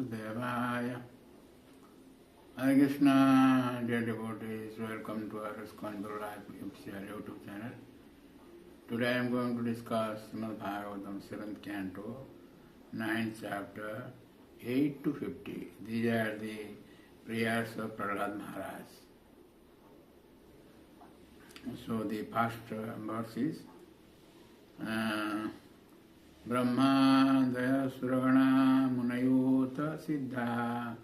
Vasudevaya. Hare Krishna, dear devotees, welcome to our ISKCON official YouTube channel. Today I am going to discuss Srimad Bhagavatam 7th Canto, 9th chapter, 8 to 50. These are the prayers of Prahlad Maharaj. So the first verse is Brahma Suragana Munayota Siddha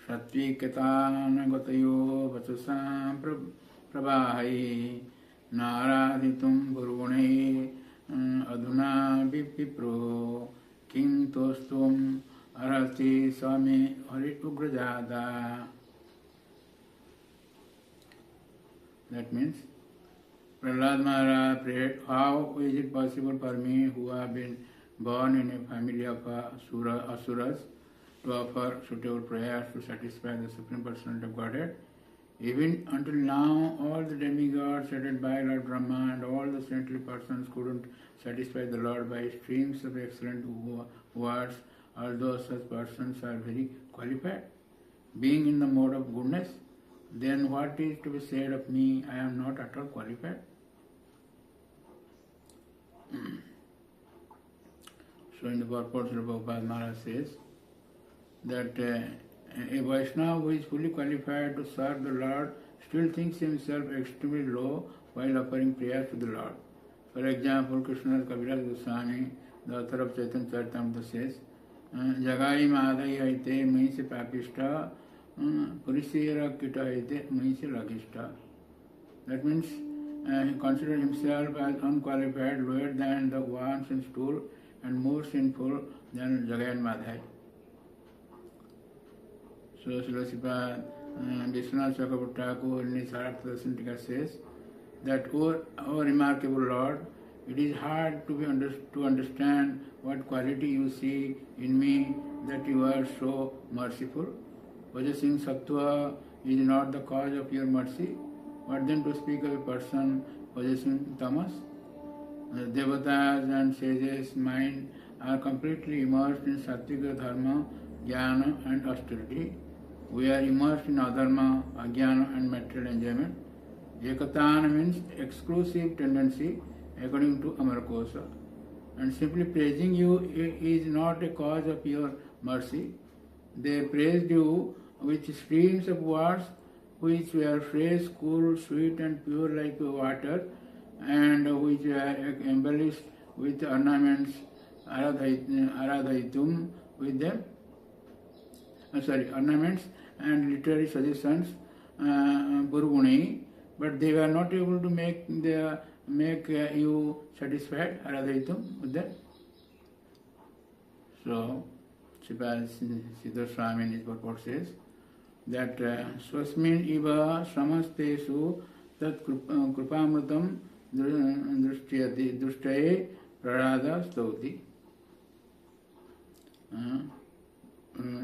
Sattvikatana Gatayo Vachasam Prabhahi Naraditum Purvune Adhuna Vipipro King Tostum Arati Swami Haritugrajada. That means Prahlad Maharaj prayed, how is it possible for me who have been born in a family of asuras to offer suitable prayers to satisfy the Supreme Personality of Godhead? Even until now, all the demigods headed by Lord Brahma and all the saintly persons couldn't satisfy the Lord by streams of excellent words, although such persons are very qualified. Being in the mode of goodness, then what is to be said of me? I am not at all qualified. So in the purport, Prabhupada Maharaj says that a Vaishnava who is fully qualified to serve the Lord still thinks himself extremely low while offering prayers to the Lord. For example, Krishnadas Kaviraj Goswami, the author of Chaitanya Charitamrita, says, Jagai Madai Aite Maise Papishta Purisera Kita Aite Maise Lagishta. That means he considered himself as unqualified, lower than the ones in stool, and more sinful than Jagai and Madhai. So Srila Vishwanath Chakravarti Thakur in his Sarapta Tika says that, O remarkable Lord, it is hard to understand what quality you see in me that you are so merciful. Possessing sattva is not the cause of your mercy. What then to speak of a person possessing tamas? The devatas and sages' mind are completely immersed in sattvika dharma, jnana and austerity. We are immersed in adharma, ajnana and material enjoyment. Ekatana means exclusive tendency according to Amarkosa. And simply praising you is not a cause of your mercy. They praised you with streams of words which were fresh, cool, sweet and pure like water, and which were embellished with ornaments, aradhaitum with them. Ornaments and literary suggestions, burguni, but they were not able to make you satisfied, aradhaitum with them. So, Siddhar Swami in his purport says that Swasmin iva samastesu tat krupamrutam drushtaye prarada stauti.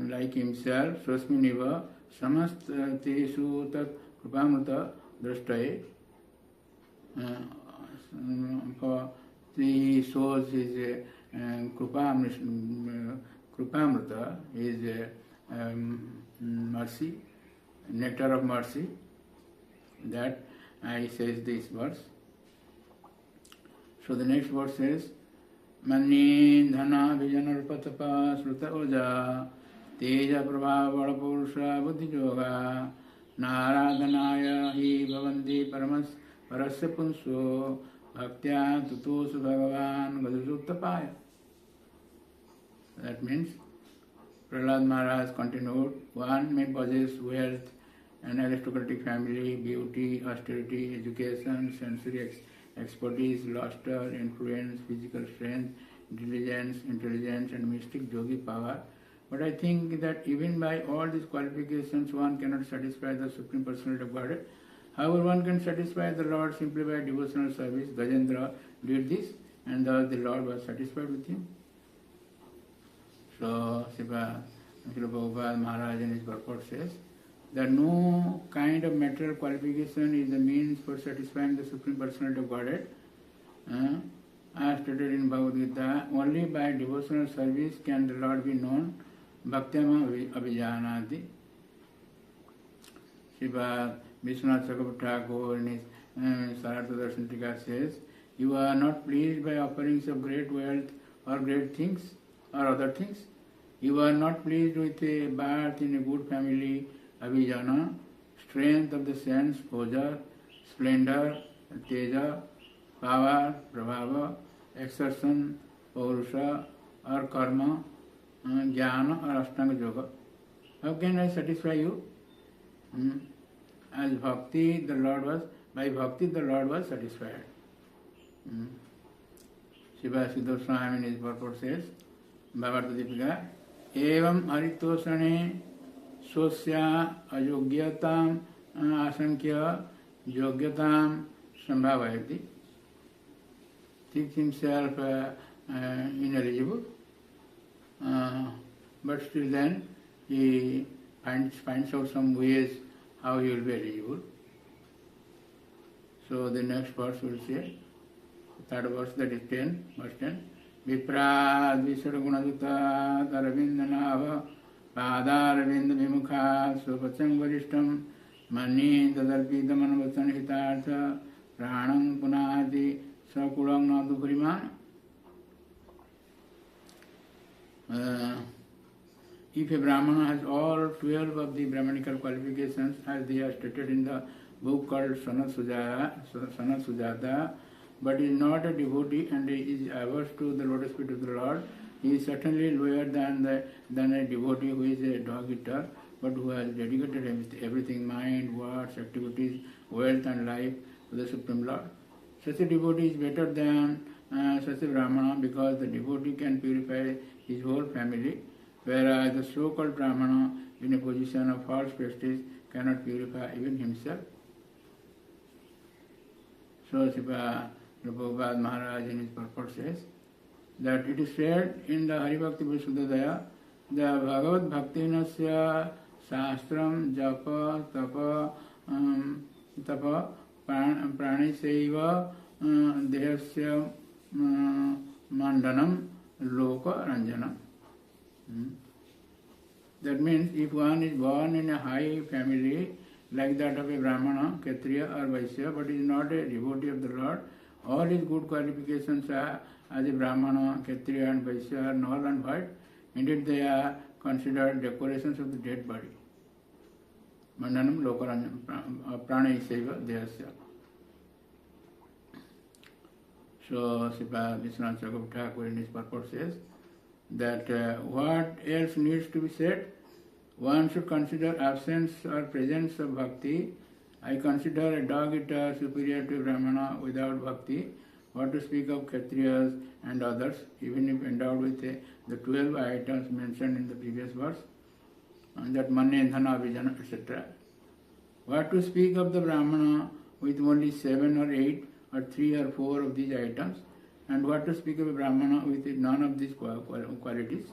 Like himself, Swasmin iva samastesu tat krupamruta drushtaye. For he shows his Krupamrita is mercy, nectar of mercy. That he says this verse. So the next verse says, Mani dhana vijana rupatapa sruta oja teja prabha valapurusha buddhi yoga naradhanaya hi bhavanti paramas parasya punso bhaktya tutusu bhagavan gadasuttapaya. That means Prahlad Maharaj continued, one may possess wealth, an aristocratic family, beauty, austerity, education, sensory expertise, luster, influence, physical strength, intelligence and mystic yogi power. But I think that even by all these qualifications one cannot satisfy the Supreme Personality of Godhead. However, one can satisfy the Lord simply by devotional service. Gajendra did this and thus the Lord was satisfied with him. So, Srila Prabhupada Maharaj in his purport says that no kind of material qualification is the means for satisfying the Supreme Personality of Godhead. As stated in Bhagavad Gita, only by devotional service can the Lord be known. bhaktyam abhijanati. Sripad Vishwanath Chakravarti Thakur in his Sarartha Darshan Tika says, you are not pleased by offerings of great wealth or great things or other things. You are not pleased with a birth in a good family, abhijana, strength of the sense, poja, splendor, teja, power, prabhava, exertion, paurusha, or karma, jnana, or ashtanga yoga. How can I satisfy you? As bhakti, by bhakti the Lord was satisfied. Shiva Siddha Swami in his purport says, Bhavarta Dipika, Evam Haritosane Sosya Ayogyatam Asankya Yogyatam Sambhavayati. Thinks himself ineligible, but still then he finds out some ways how he will be eligible. So the next verse will say, third verse, that is 10, verse 10. Viprad Visargunadutta Taravindanava Padaravinda Vimukha Svapacham Varishtam Mani Tadarpita Manavatan Hitartha Pranam Punati Sakulang Nadu Puriman. If a Brahmana has all 12 of the Brahmanical qualifications as they are stated in the book called Sanat Sujata, but is not a devotee and is averse to the lotus feet of the Lord, he is certainly lower than a devotee who is a dog-eater, but who has dedicated everything, mind, words, activities, wealth and life to the Supreme Lord. Such a devotee is better than such a Brahmana because the devotee can purify his whole family, whereas the so-called Brahmana in a position of false prestige cannot purify even himself. So Srila Prabhupada Maharaj in his purport says that it is said in the Haribhakti Visuddhadaya, the Bhagavad Bhaktinasya Shastram Japa Tapa Pranisaiva Dehasya Mandanam Loka Ranjanam. That means if one is born in a high family like that of a Brahmana, Kshatriya or Vaishya, but is not a devotee of the Lord, all his good qualifications are as a Brahmana, Kshatriya and Vaishya are null and void. Indeed, they are considered decorations of the dead body. Mandanam Lokaranjana Pranayasaiva Dehasya. So Srila Vishwanath Chakravarti Thakur in his purport says that what else needs to be said? One should consider absence or presence of bhakti. I consider a dog-eater superior to a Brahmana without bhakti. What to speak of Kshatriyas and others, even if endowed with the 12 items mentioned in the previous verse, and that Mane, Dhana, Vijana, etc. What to speak of the Brahmana with only 7 or 8 or 3 or 4 of these items, and what to speak of a Brahmana with none of these qualities.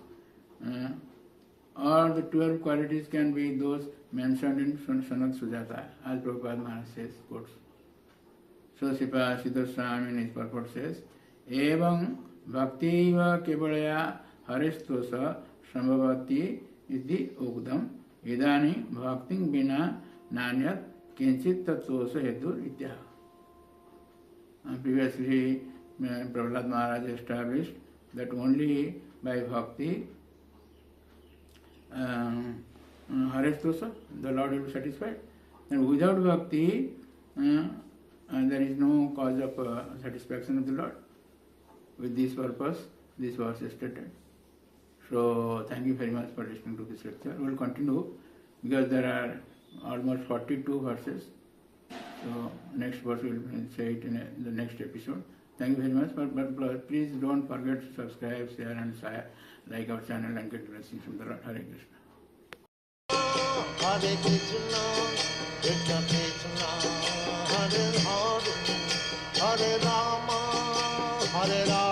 All the 12 qualities can be those mentioned in Sanat Sujata, as Prabhupada Maharaj says, quotes. So Srila Siddha Swami in his purport says, Evam bhaktiva kevalaya haristosa sambhavati iti ukdam idani bhakting bina nanyat kinchit tatsosa hetur ityaha. Previously, Prahlad Maharaj established that only by bhakti Haristosa, the Lord will be satisfied. And without bhakti, there is no cause of satisfaction of the Lord. With this purpose, this verse is stated. So, thank you very much for listening to this lecture. We will continue because there are almost 42 verses. So, next verse we will say it in the next episode. Thank you very much. But please don't forget to subscribe, share and like our channel and get blessings from the Lord. Hare Krishna. Hare Krishna, Krishna Krishna, Hare Hare, Hare Rama, Hare Rama.